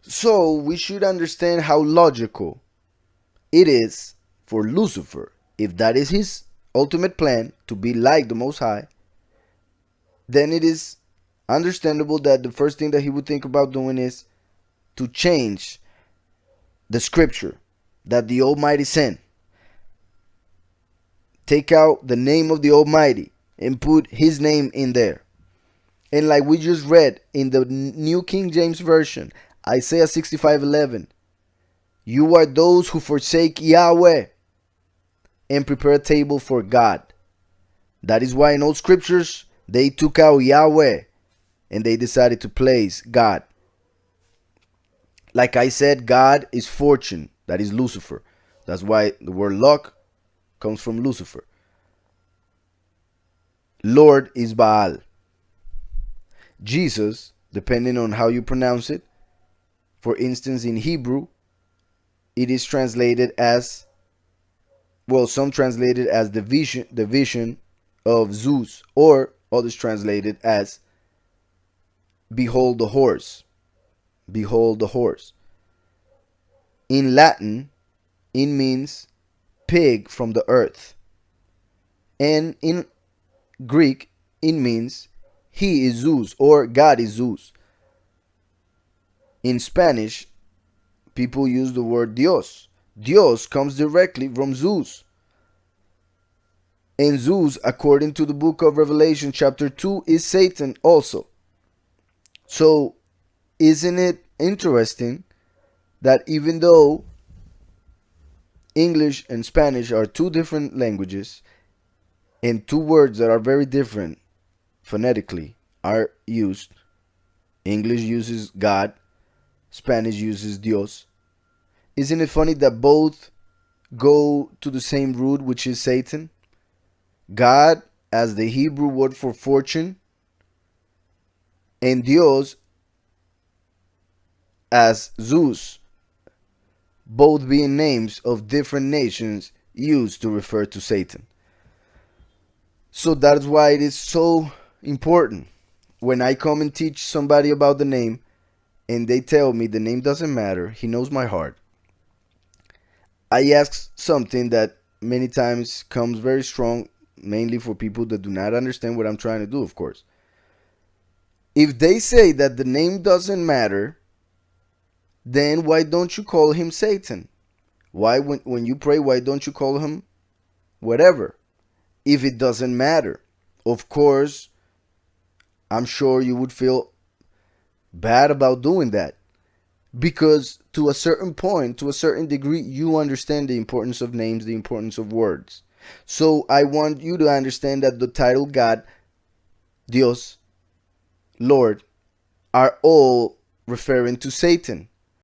So we should understand how logical it is for Lucifer, if that is his ultimate plan, to be like the Most High, then it is understandable that the first thing that he would think about doing is to change the scripture that the Almighty sent. Take out the name of the Almighty and put his name in there. And like we just read in the New King James Version, Isaiah 65:11, you are those who forsake Yahweh and prepare a table for God. That is why in old scriptures they took out Yahweh and they decided to place God. Like I said, God is fortune. That is Lucifer. That's why the word luck comes from Lucifer. Lord is Baal. Jesus, depending on how you pronounce it, for instance, in Hebrew, it is translated as, well, some translated as the vision of Zeus, or others translated as behold the horse. Behold the horse. In Latin, it means pig from the earth. And in Greek, it means he is Zeus or God is Zeus. In Spanish, people use the word Dios. Dios comes directly from Zeus. And Zeus, according to the book of Revelation chapter 2, is Satan also. So, isn't it interesting that even though English and Spanish are two different languages, and two words that are very different phonetically are used, English uses God, Spanish uses Dios, isn't it funny that both go to the same root, which is Satan? God as the Hebrew word for fortune, and Dios as Zeus, both being names of different nations used to refer to Satan. So that's why it is so important when I come and teach somebody about the name and they tell me the name doesn't matter, he knows my heart. I ask something that many times comes very strong, mainly for people that do not understand what I'm trying to do, of course. If they say that the name doesn't matter, then why don't you call him Satan? Why, when you pray, why don't you call him whatever? If it doesn't matter. Of course, I'm sure you would feel bad about doing that. Because to a certain point, to a certain degree, you understand the importance of names, the importance of words. So I want you to understand that the title God, Dios, Lord, are all referring to Satan.